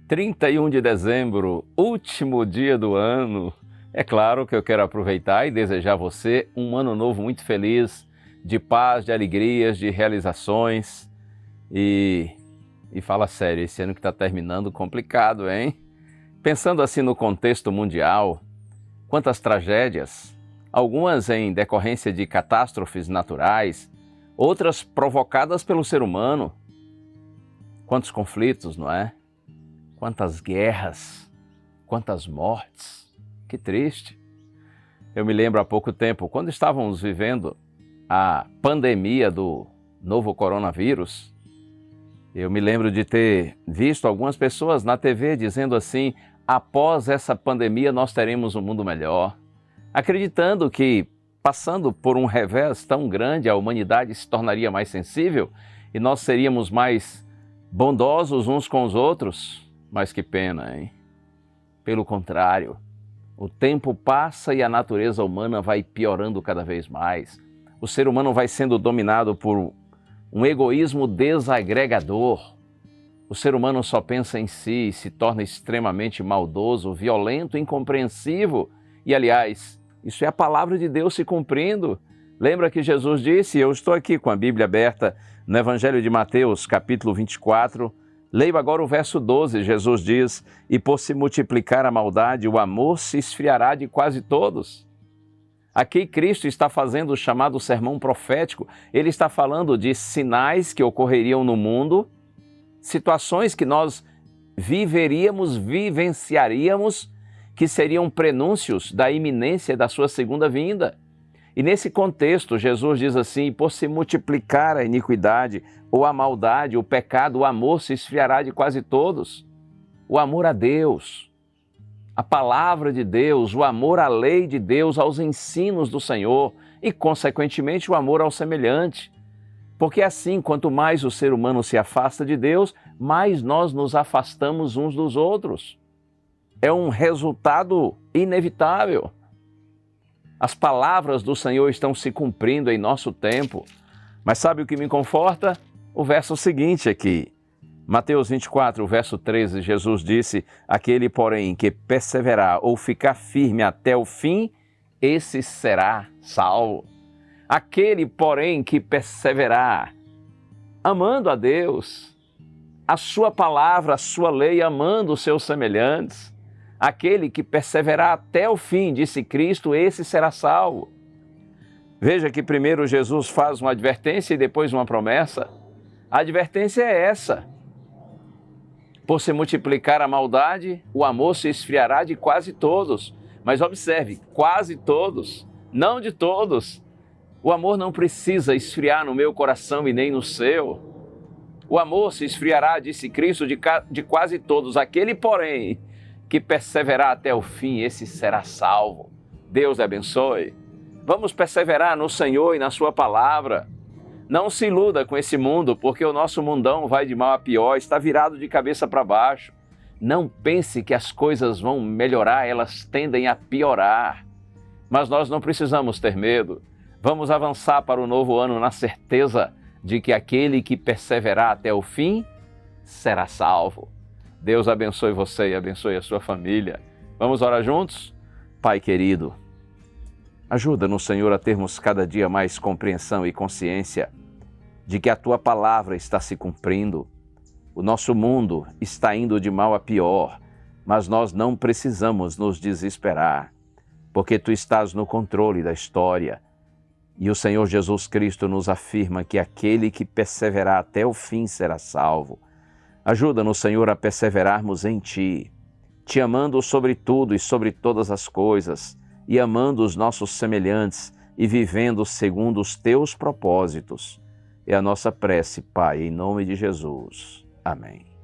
31 de dezembro, último dia do ano. É claro que eu quero aproveitar e desejar a você um ano novo muito feliz, de paz, de alegrias, de realizações. E fala sério, esse ano que está terminando complicado, hein? Pensando assim no contexto mundial, quantas tragédias, algumas em decorrência de catástrofes naturais, outras provocadas pelo ser humano. Quantos conflitos, não é? Quantas guerras, quantas mortes, que triste. Eu me lembro há pouco tempo, quando estávamos vivendo a pandemia do novo coronavírus, eu me lembro de ter visto algumas pessoas na TV dizendo assim: após essa pandemia nós teremos um mundo melhor, acreditando que, passando por um revés tão grande, a humanidade se tornaria mais sensível e nós seríamos mais bondosos uns com os outros. Mas que pena, hein? Pelo contrário, o tempo passa e a natureza humana vai piorando cada vez mais. O ser humano vai sendo dominado por um egoísmo desagregador. O ser humano só pensa em si e se torna extremamente maldoso, violento, incompreensivo. E, aliás, isso é a palavra de Deus se cumprindo. Lembra que Jesus disse, eu estou aqui com a Bíblia aberta no Evangelho de Mateus, capítulo 24, leio agora o verso 12, Jesus diz, e por se multiplicar a maldade, o amor se esfriará de quase todos. Aqui Cristo está fazendo o chamado sermão profético, ele está falando de sinais que ocorreriam no mundo, situações que nós vivenciaríamos, que seriam prenúncios da iminência da sua segunda vinda. E nesse contexto, Jesus diz assim, por se multiplicar a iniquidade, ou a maldade, o pecado, o amor se esfriará de quase todos. O amor a Deus, a palavra de Deus, o amor à lei de Deus, aos ensinos do Senhor e, consequentemente, o amor ao semelhante. Porque assim, quanto mais o ser humano se afasta de Deus, mais nós nos afastamos uns dos outros. É um resultado inevitável. As palavras do Senhor estão se cumprindo em nosso tempo. Mas sabe o que me conforta? O verso seguinte aqui. Mateus 24, verso 13, Jesus disse, aquele, porém, que perseverar ou ficar firme até o fim, esse será salvo. Aquele, porém, que perseverar, amando a Deus, a sua palavra, a sua lei, amando os seus semelhantes, aquele que perseverar até o fim, disse Cristo, esse será salvo. Veja que primeiro Jesus faz uma advertência e depois uma promessa. A advertência é essa. Por se multiplicar a maldade, o amor se esfriará de quase todos. Mas observe, quase todos, não de todos. O amor não precisa esfriar no meu coração e nem no seu. O amor se esfriará, disse Cristo, de quase todos. Aquele, porém, que perseverar até o fim, esse será salvo. Deus abençoe. Vamos perseverar no Senhor e na sua palavra. Não se iluda com esse mundo, porque o nosso mundão vai de mal a pior, está virado de cabeça para baixo. Não pense que as coisas vão melhorar, elas tendem a piorar. Mas nós não precisamos ter medo. Vamos avançar para o novo ano na certeza de que aquele que perseverar até o fim será salvo. Deus abençoe você e abençoe a sua família. Vamos orar juntos? Pai querido, ajuda-nos, Senhor, a termos cada dia mais compreensão e consciência de que a Tua palavra está se cumprindo. O nosso mundo está indo de mal a pior, mas nós não precisamos nos desesperar, porque Tu estás no controle da história. E o Senhor Jesus Cristo nos afirma que aquele que perseverar até o fim será salvo. Ajuda-nos, Senhor, a perseverarmos em Ti, Te amando sobre tudo e sobre todas as coisas, e amando os nossos semelhantes e vivendo segundo os Teus propósitos. É a nossa prece, Pai, em nome de Jesus. Amém.